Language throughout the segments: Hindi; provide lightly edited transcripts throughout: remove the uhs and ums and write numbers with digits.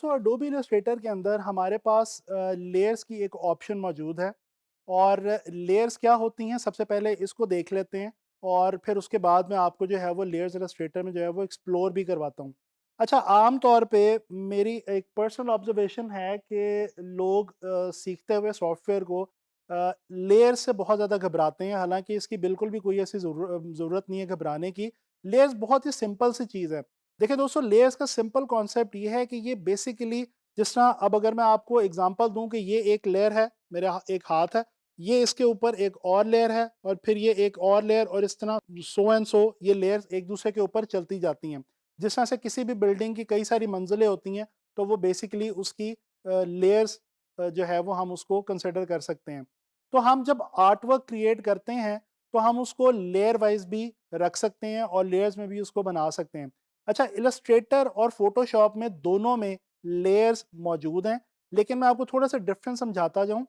दोस्तों अडोबी इलस्ट्रेटर के अंदर हमारे पास लेयर्स की एक ऑप्शन मौजूद है। और लेयर्स क्या होती हैं, सबसे पहले इसको देख लेते हैं और फिर उसके बाद में आपको जो है वो लेयर्स इलस्ट्रेटर में जो है वो एक्सप्लोर भी करवाता हूँ। अच्छा, आम तौर पे मेरी एक पर्सनल ऑब्जर्वेशन है कि लोग सीखते हुए सॉफ्टवेयर को लेयर्स से बहुत ज़्यादा घबराते हैं, हालांकि इसकी बिल्कुल भी कोई ऐसी ज़रूरत नहीं है घबराने की। लेयर्स बहुत ही सिंपल सी चीज़ है। देखिए दोस्तों, लेयर्स का सिंपल कॉन्सेप्ट ये है कि ये बेसिकली, जिस तरह अब अगर मैं आपको एग्जांपल दूं कि ये एक लेयर है, मेरा एक हाथ है, ये इसके ऊपर एक और लेयर है और फिर ये एक और लेयर, और इस तरह सो एंड सो ये लेयर्स एक दूसरे के ऊपर चलती जाती हैं। जिस तरह से किसी भी बिल्डिंग की कई सारी मंजिलें होती हैं, तो वो बेसिकली उसकी लेयर्स जो है वो हम उसको कंसिडर कर सकते हैं। तो हम जब आर्ट वर्क क्रिएट करते हैं तो हम उसको लेयर वाइज भी रख सकते हैं और लेयर्स में भी उसको बना सकते हैं। अच्छा, इलस्ट्रेटर और फोटोशॉप में दोनों में लेयर्स मौजूद हैं, लेकिन मैं आपको थोड़ा सा डिफरेंस समझाता जाऊं।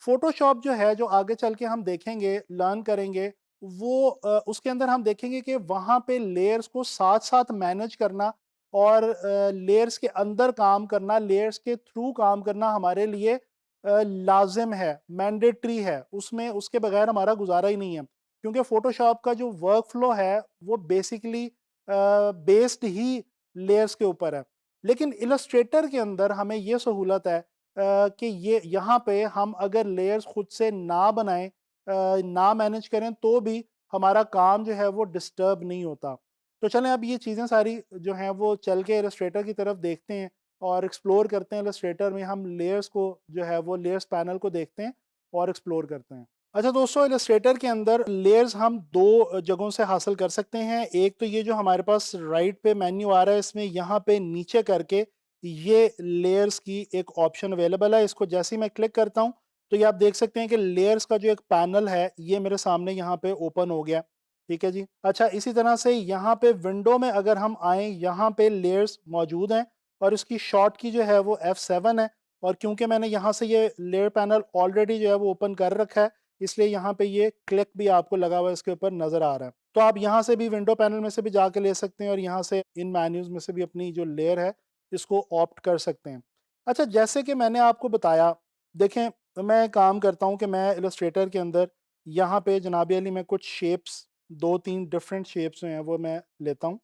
फोटोशॉप जो है, जो आगे चल के हम देखेंगे, लर्न करेंगे, वो उसके अंदर हम देखेंगे कि वहाँ पे लेयर्स को साथ साथ मैनेज करना और लेयर्स के अंदर काम करना, लेयर्स के थ्रू काम करना हमारे लिए लाजिम है, मैंडेटरी है। उसमें उसके बगैर हमारा गुजारा ही नहीं है, क्योंकि फोटोशॉप का जो वर्क फ्लो है वो बेसिकली बेस्ड ही लेयर्स के ऊपर है। लेकिन इलस्ट्रेटर के अंदर हमें ये सहूलत है कि ये यहाँ पे हम अगर लेयर्स खुद से ना बनाएं, ना मैनेज करें, तो भी हमारा काम जो है वो डिस्टर्ब नहीं होता। तो चलें अब ये चीज़ें सारी जो हैं वो चल के इलस्ट्रेटर की तरफ देखते हैं और एक्सप्लोर करते हैं। इलस्ट्रेटर में हम लेयर्स को जो है वो लेयर्स पैनल को देखते हैं और एक्सप्लोर करते हैं। अच्छा दोस्तों, इलस्ट्रेटर के अंदर लेयर्स हम दो जगहों से हासिल कर सकते हैं। एक तो ये जो हमारे पास राइट पे मेन्यू आ रहा है, इसमें यहाँ पे नीचे करके ये लेयर्स की एक ऑप्शन अवेलेबल है। इसको जैसे ही मैं क्लिक करता हूँ तो ये आप देख सकते हैं कि लेयर्स का जो एक पैनल है ये मेरे सामने यहाँ पे ओपन हो गया। ठीक है जी। अच्छा, इसी तरह से यहाँ पे विंडो में अगर हम आए, यहाँ पे लेयर्स मौजूद हैं और इसकी शॉर्ट की जो है वो F7 है। और क्योंकि मैंने यहाँ से ये लेयर पैनल ऑलरेडी जो है वो ओपन कर रखा है, इसलिए यहाँ पे ये क्लिक भी आपको लगा हुआ इसके ऊपर नजर आ रहा है। तो आप यहाँ से भी विंडो पैनल में से भी जाके ले सकते हैं और यहाँ से इन मेन्यूज में से भी अपनी जो लेयर है इसको ऑप्ट कर सकते हैं। अच्छा, जैसे कि मैंने आपको बताया, देखें, मैं काम करता हूँ कि मैं इलस्ट्रेटर के अंदर यहाँ पे जनाब अली मैं कुछ शेप्स, दो तीन डिफरेंट शेप्स हैं वो मैं लेता हूँ।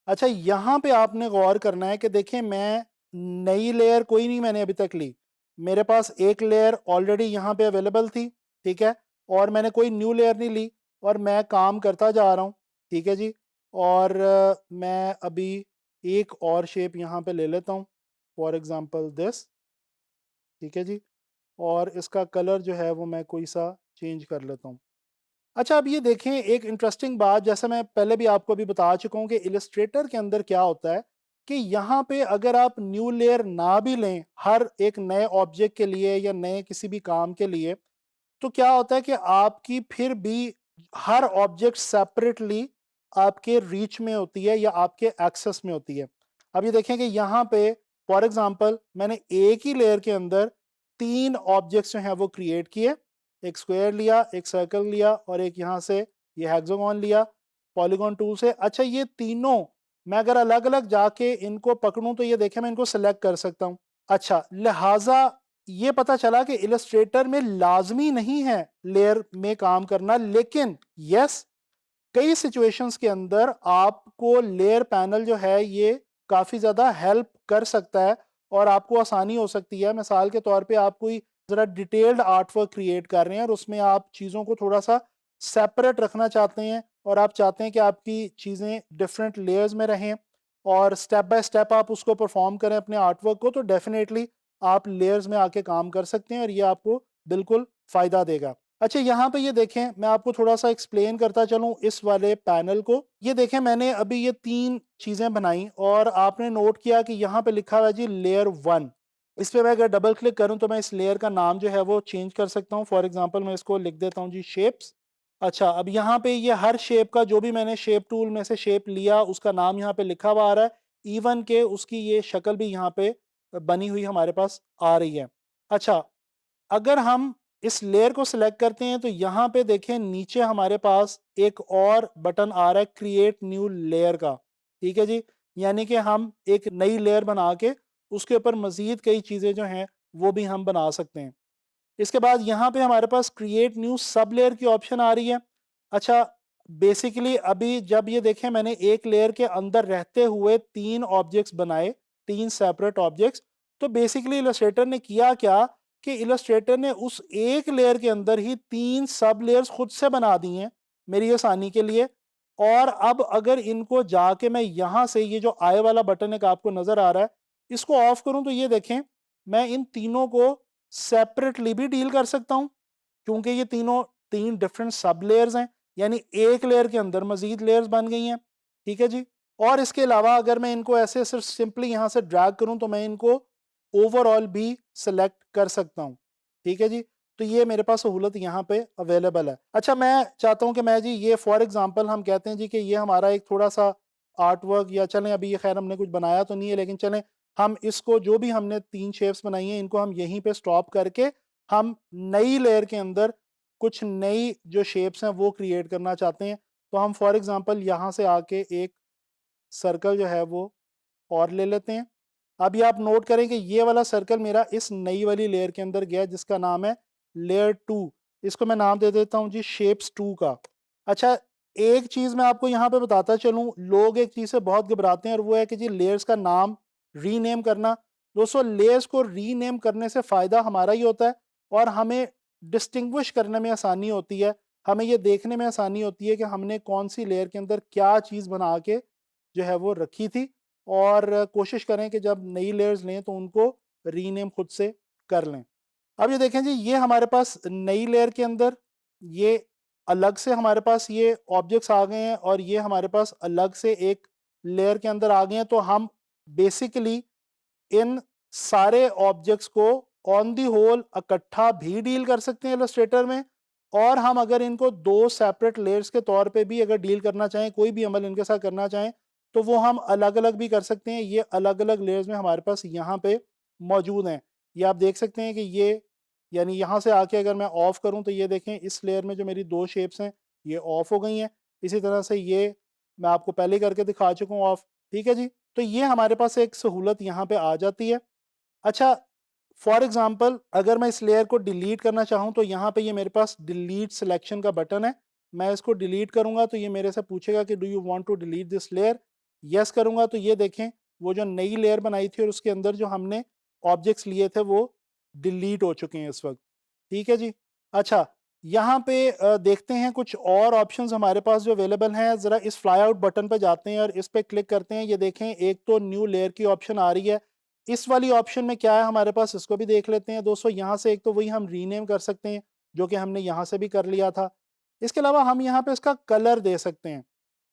अच्छा, यहाँ पे आपने गौर करना है कि देखें, मैं नई लेयर कोई नहीं मैंने अभी तक ली। मेरे पास एक लेयर ऑलरेडी यहाँ पे अवेलेबल थी, ठीक है, और मैंने कोई न्यू लेयर नहीं ली और मैं काम करता जा रहा हूँ। ठीक है जी। और मैं अभी एक और शेप यहाँ पे ले लेता हूँ, फॉर एग्जांपल दिस। ठीक है जी। और इसका कलर जो है वो मैं कोई सा चेंज कर लेता हूँ। अच्छा, अब ये देखें, एक इंटरेस्टिंग बात, जैसे मैं पहले भी आपको अभी बता चुका हूँ कि इलस्ट्रेटर के अंदर क्या होता है कि यहाँ पे अगर आप न्यू लेयर ना भी लें हर एक नए ऑब्जेक्ट के लिए या नए किसी भी काम के लिए, तो क्या होता है कि आपकी फिर भी हर ऑब्जेक्ट सेपरेटली आपके रीच में होती है या आपके एक्सेस में होती है। अब ये देखें कि यहाँ पे फॉर एग्जांपल मैंने एक ही लेयर के अंदर तीन ऑब्जेक्ट्स जो हैं वो क्रिएट किए। एक स्क्वायर लिया, एक सर्कल लिया और एक यहाँ से ये हेक्सागोन लिया पॉलीगॉन टूल से। अच्छा, ये तीनों मैं अगर अलग अलग जाके इनको पकड़ूं तो ये देखें मैं इनको सेलेक्ट कर सकता हूँ। अच्छा, लिहाजा ये पता चला कि इलस्ट्रेटर में लाजमी नहीं है लेयर में काम करना, लेकिन यस, कई सिचुएशंस के अंदर आपको लेयर पैनल जो है ये काफ़ी ज़्यादा हेल्प कर सकता है और आपको आसानी हो सकती है। मिसाल के तौर पे आप कोई ज़रा डिटेल्ड आर्ट वर्क क्रिएट कर रहे हैं और उसमें आप चीज़ों को थोड़ा सा सेपरेट रखना चाहते हैं और आप चाहते हैं कि आपकी चीज़ें डिफरेंट लेयर्स में रहें और स्टेप बाय स्टेप आप उसको परफॉर्म करें अपने आर्ट वर्क को, तो डेफिनेटली आप लेयर्स में आके काम कर सकते हैं और ये आपको बिल्कुल फ़ायदा देगा। अच्छा, यहाँ पे ये देखें, मैं आपको थोड़ा सा एक्सप्लेन करता चलूँ इस वाले पैनल को। ये देखें, मैंने अभी ये तीन चीज़ें बनाई और आपने नोट किया कि यहाँ पे लिखा हुआ है जी लेयर 1। इस पे मैं अगर डबल क्लिक करूँ तो मैं इस लेयर का नाम जो है वो चेंज कर सकता हूँ। फॉर एग्जांपल मैं इसको लिख देता हूँ जी शेप्स। अच्छा, अब यहाँ पे ये हर शेप का, जो भी मैंने शेप टूल में से शेप लिया उसका नाम यहाँ पे लिखा हुआ आ रहा है, इवन के उसकी ये शक्ल भी यहाँ पे बनी हुई हमारे पास आ रही है। अच्छा, अगर हम इस लेयर को सिलेक्ट करते हैं तो यहाँ पे देखें नीचे हमारे पास एक और बटन आ रहा है क्रिएट न्यू लेयर का। ठीक है जी। यानी कि हम एक नई लेयर बना के उसके ऊपर मज़ीद कई चीज़ें जो हैं वो भी हम बना सकते हैं। इसके बाद यहाँ पे हमारे पास क्रिएट न्यू सब लेयर की ऑप्शन आ रही है। अच्छा, बेसिकली अभी जब ये देखें मैंने एक लेयर के अंदर रहते हुए 3 ऑब्जेक्ट्स बनाए, 3 सेपरेट ऑब्जेक्ट्स। तो बेसिकली इलस्ट्रेटर ने किया क्या कि इलस्ट्रेटर ने उस एक लेयर के अंदर ही 3 सब लेयर्स खुद से बना दी हैं मेरी आसानी के लिए। और अब अगर इनको जाके मैं यहाँ से ये जो आई वाला बटन एक आपको नज़र आ रहा है, इसको ऑफ करूँ तो ये देखें मैं इन तीनों को सेपरेटली भी डील कर सकता हूँ, क्योंकि ये तीनों 3 डिफरेंट सब लेयर्स हैं, यानी एक लेयर के अंदर मज़ीद लेयर्स बन गई हैं। ठीक है जी। और इसके अलावा अगर मैं इनको ऐसे सिर्फ सिंपली यहाँ से ड्रैग करूँ तो मैं इनको ओवरऑल भी सेलेक्ट कर सकता हूँ। ठीक है जी। तो ये मेरे पास सहूलत यहाँ पे अवेलेबल है। अच्छा, मैं चाहता हूँ कि मैं जी ये फॉर एग्जांपल हम कहते हैं जी कि ये हमारा एक थोड़ा-सा आर्ट वर्क, या चलें अभी ये खैर हमने कुछ बनाया तो नहीं है, लेकिन चलें हम इसको जो भी हमने 3 शेप्स बनाई हैं इनको हम यहीं पे स्टॉप करके हम नई लेयर के अंदर कुछ नई जो शेप्स हैं वो क्रिएट करना चाहते हैं। तो हम फॉर एग्जांपल यहाँ से आके एक सर्कल जो है वो और ले लेते हैं। अभी आप नोट करें कि ये वाला सर्कल मेरा इस नई वाली लेयर के अंदर गया जिसका नाम है लेयर 2। इसको मैं नाम दे देता हूँ जी शेप्स 2 का। अच्छा, एक चीज़ मैं आपको यहाँ पे बताता चलूँ, लोग एक चीज़ से बहुत घबराते हैं और वो है कि जी लेयर्स का नाम रीनेम करना। दोस्तों, लेयर्स को रीनेम करने से फ़ायदा हमारा ही होता है और हमें डिस्टिंग्विश करने में आसानी होती है। हमें ये देखने में आसानी होती है कि हमने कौन-सी लेयर के अंदर क्या चीज़ बना के जो है वो रखी थी, और कोशिश करें कि जब नई लेयर्स लें तो उनको रीनेम खुद से कर लें। अब ये देखें जी, ये हमारे पास नई लेयर के अंदर ये अलग से हमारे पास ये ऑब्जेक्ट्स आ गए हैं और ये हमारे पास अलग से एक लेयर के अंदर आ गए हैं। तो हम बेसिकली इन सारे ऑब्जेक्ट्स को ऑन दी होल इकट्ठा भी डील कर सकते हैं इलस्ट्रेटर में, और हम अगर इनको 2 सेपरेट लेयर्स के तौर पे भी अगर डील करना चाहें, कोई भी अमल इनके साथ करना चाहें, तो वो हम अलग-अलग भी कर सकते हैं। ये अलग-अलग लेयर्स में हमारे पास यहाँ पे मौजूद हैं। ये आप देख सकते हैं कि ये यानी यहाँ से आके अगर मैं ऑफ करूँ तो ये देखें इस लेयर में जो मेरी 2 शेप्स हैं ये ऑफ हो गई हैं। इसी तरह से ये मैं आपको पहले ही करके दिखा चुका हूँ ऑफ। ठीक है जी। तो ये हमारे पास एक सहूलत यहाँ पे आ जाती है। अच्छा, फॉर एग्जांपल अगर मैं इस लेयर को डिलीट करना चाहूँ तो यहाँ पे ये मेरे पास डिलीट सिलेक्शन का बटन है। मैं इसको डिलीट करूँगा तो ये मेरे से पूछेगा कि do you want to delete this layer? Yes करूँगा तो ये देखें वो जो नई लेयर बनाई थी और उसके अंदर जो हमने ऑब्जेक्ट्स लिए थे वो डिलीट हो चुके हैं इस वक़्त। ठीक है जी। अच्छा, यहाँ पे देखते हैं कुछ और ऑप्शंस हमारे पास जो अवेलेबल हैं। ज़रा इस फ्लाई आउट बटन पे जाते हैं और इस पे क्लिक करते हैं। ये देखें एक तो न्यू लेयर की ऑप्शन आ रही है। इस वाली ऑप्शन में क्या है हमारे पास, इसको भी देख लेते हैं दोस्तों। यहाँ से एक तो वही हम रीनेम कर सकते हैं जो कि हमने यहाँ से भी कर लिया था। इसके अलावा हम यहाँ पे इसका कलर दे सकते हैं।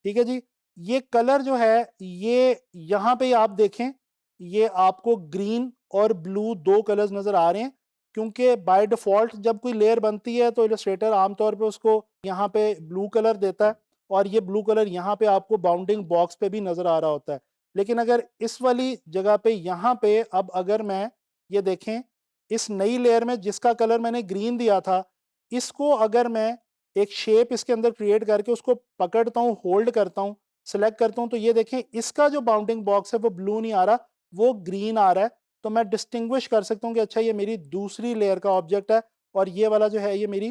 ठीक है जी। ये कलर जो है ये यहाँ पे आप देखें, ये आपको ग्रीन और ब्लू 2 कलर्स नज़र आ रहे हैं, क्योंकि बाय डिफ़ॉल्ट जब कोई लेयर बनती है तो इलस्ट्रेटर आमतौर पे उसको यहाँ पे ब्लू कलर देता है, और ये ब्लू कलर यहाँ पे आपको बाउंडिंग बॉक्स पे भी नज़र आ रहा होता है। लेकिन अगर इस वाली जगह पे यहाँ पे अब अगर मैं ये देखें इस नई लेयर में जिसका कलर मैंने ग्रीन दिया था, इसको अगर मैं एक शेप इसके अंदर क्रिएट करके उसको पकड़ता हूँ, होल्ड करता हूँ, सेलेक्ट करता हूँ, तो ये देखें इसका जो बाउंडिंग बॉक्स है वो ब्लू नहीं आ रहा, वो ग्रीन आ रहा है। तो मैं डिस्टिंग्विश कर सकता हूँ कि अच्छा ये मेरी दूसरी लेयर का ऑब्जेक्ट है और ये वाला जो है ये मेरी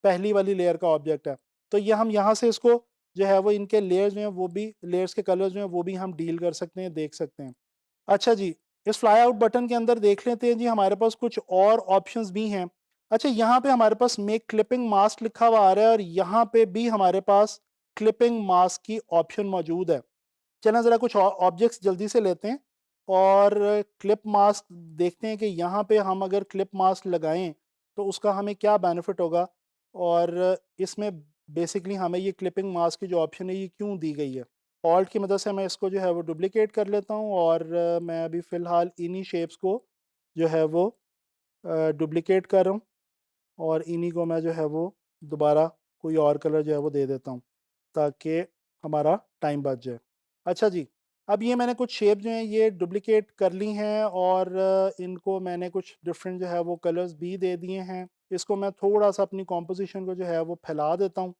पहली वाली लेयर का ऑब्जेक्ट है। तो ये हम यहाँ से इसको जो है वो इनके लेयर्स जो हैं वो भी लेयर्स के कलर्स जो हैं वो भी हम डील कर सकते हैं, देख सकते हैं। अच्छा जी, इस फ्लाई आउट बटन के अंदर देख लेते हैं जी हमारे पास कुछ और ऑप्शंस भी हैं। अच्छा, यहाँ पे हमारे पास मेक क्लिपिंग मास्क लिखा हुआ आ रहा है और यहाँ पे भी हमारे पास क्लिपिंग मास्क की ऑप्शन मौजूद है। चलें ज़रा कुछ ऑब्जेक्ट्स जल्दी से लेते हैं और क्लिप मास्क देखते हैं कि यहाँ पे हम अगर क्लिप मास्क लगाएँ तो उसका हमें क्या बेनिफिट होगा, और इसमें बेसिकली हमें ये क्लिपिंग मास्क की जो ऑप्शन है ये क्यों दी गई है। ऑल्ट की मदद से मैं इसको जो है वो डुप्लिकेट कर लेता हूँ और मैं अभी फ़िलहाल इन्हीं शेप्स को जो है वो डुप्लिकेट कर रहा हूँ, और इन्हीं को मैं जो है वो दोबारा कोई और कलर जो है वो दे देता हूँ ताकि हमारा टाइम बच जाए। अच्छा जी, अब ये मैंने कुछ शेप जो हैं ये डुप्लिकेट कर ली हैं और इनको मैंने कुछ डिफरेंट जो है वो कलर्स भी दे दिए हैं। इसको मैं थोड़ा-सा अपनी कॉम्पोज़िशन को जो है वो फैला देता हूँ,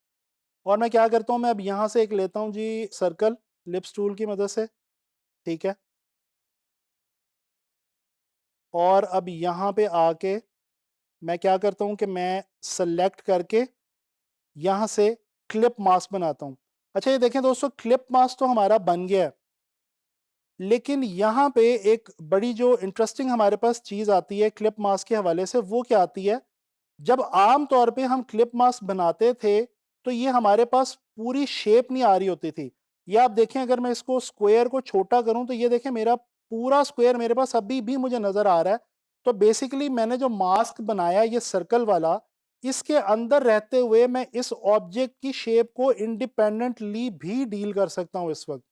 और मैं क्या करता हूँ, मैं अब यहाँ से एक लेता हूँ जी सर्कल लिप्स टूल की मदद से, ठीक है। और अब यहाँ पे आके मैं क्या करता हूँ कि मैं सेलेक्ट करके यहाँ से क्लिप मास्क बनाता हूँ। अच्छा ये देखें दोस्तों, क्लिप मास्क तो हमारा बन गया है, लेकिन यहाँ पे एक बड़ी जो इंटरेस्टिंग हमारे पास चीज़ आती है क्लिप मास्क के हवाले से, वो क्या आती है? जब आम तौर पे हम क्लिप मास्क बनाते थे, तो ये हमारे पास पूरी शेप नहीं आ रही होती थी। ये आप देखें, अगर मैं इसको स्क्वायर को छोटा करूँ तो ये देखें मेरा पूरा स्क्वायर मेरे पास अभी भी मुझे नज़र आ रहा है। तो बेसिकली मैंने जो मास्क बनाया ये सर्कल वाला, इसके अंदर रहते हुए मैं इस ऑब्जेक्ट की शेप को इंडिपेंडेंटली भी डील कर सकता हूँ इस वक़्त।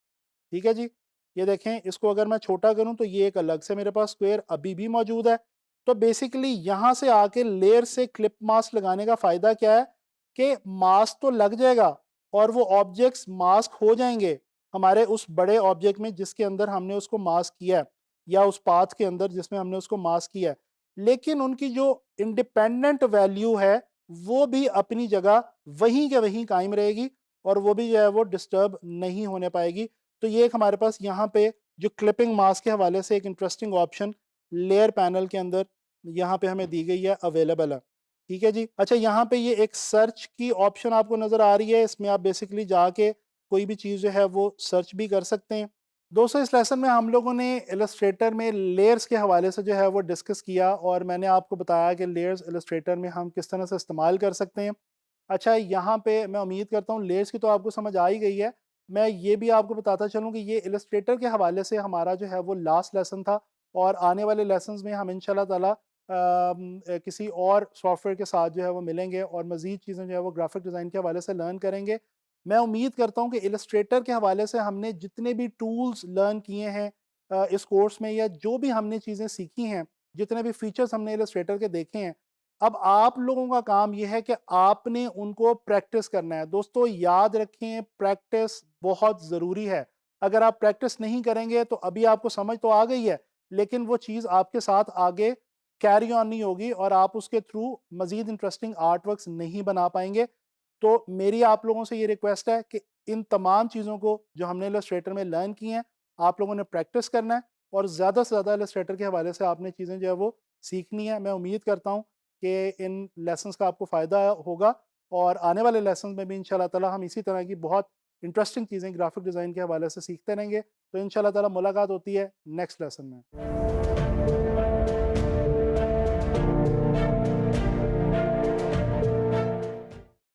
ठीक है जी। ये देखें, इसको अगर मैं छोटा करूँ तो ये एक अलग से मेरे पास स्क्वायर अभी भी मौजूद है। तो बेसिकली यहाँ से आके लेयर से क्लिप मास्क लगाने का फ़ायदा क्या है कि मास्क तो लग जाएगा और वो ऑब्जेक्ट्स मास्क हो जाएँगे हमारे उस बड़े ऑब्जेक्ट में जिसके अंदर हमने उसको मास्क किया है, या उस पाथ के अंदर जिसमें हमने उसको मास्क किया है। लेकिन उनकी जो इंडिपेंडेंट वैल्यू है, वो भी अपनी जगह वहीं के वहीं कायम रहेगी और वो भी जो है वो डिस्टर्ब नहीं होने पाएगी। तो ये एक हमारे पास यहाँ पे जो क्लिपिंग मास्क के हवाले से एक इंटरेस्टिंग ऑप्शन लेयर पैनल के अंदर यहाँ पे हमें दी गई है, अवेलेबल है। ठीक है जी। अच्छा, यहाँ पे ये एक सर्च की ऑप्शन आपको नज़र आ रही है, इसमें आप बेसिकली जाके कोई भी चीज़ जो है वो सर्च भी कर सकते हैं। दोस्तों इस लेसन में हम लोगों ने इलस्ट्रेटर में लेयर्स के हवाले से जो है वो डिस्कस किया और मैंने आपको बताया कि लेयर्स इलस्ट्रेटर में हम किस तरह से इस्तेमाल कर सकते हैं। अच्छा, यहाँ पे मैं उम्मीद करता हूँ लेयर्स की तो आपको समझ आ ही गई है। मैं ये भी आपको बताता चलूँ कि ये इलस्ट्रेटर के हवाले से हमारा जो है वो लास्ट लेसन था और आने वाले लेसन्स में हम इंशाल्लाह ताला किसी और सॉफ्टवेयर के साथ जो है वो मिलेंगे और मज़ीद चीज़ें जो है वो ग्राफिक डिज़ाइन के हवाले से लर्न करेंगे। मैं उम्मीद करता हूँ कि इलस्ट्रेटर के हवाले से हमने जितने भी टूल्स लर्न किए हैं इस कोर्स में, या जो भी हमने चीज़ें सीखी हैं, जितने भी फीचर्स हमने इलस्ट्रेटर के देखे हैं, अब आप लोगों का काम ये है कि आपने उनको प्रैक्टिस करना है। दोस्तों याद रखें, प्रैक्टिस बहुत ज़रूरी है। अगर आप प्रैक्टिस नहीं करेंगे तो अभी आपको समझ तो आ गई है, लेकिन वो चीज़ आपके साथ आगे कैरी ऑन नहीं होगी और आप उसके थ्रू मज़ीद इंटरेस्टिंग आर्ट वर्क्स नहीं बना पाएँगे। तो मेरी आप लोगों से ये रिक्वेस्ट है कि इन तमाम चीज़ों को जो हमने इलस्ट्रेटर में लर्न की हैं, आप लोगों ने प्रैक्टिस करना है और ज़्यादा से ज़्यादा इलस्ट्रेटर के हवाले से आपने चीज़ें जो है वो सीखनी है। मैं उम्मीद करता हूँ कि इन लेसन्स का आपको फ़ायदा होगा और आने वाले लेसन्स में भी इंशाल्लाह ताला हम इसी तरह की बहुत इंटरेस्टिंग चीज़ें ग्राफिक डिज़ाइन के हवाले से सीखते रहेंगे। तो इंशाल्लाह ताला मुलाकात होती है नेक्स्ट लेसन में।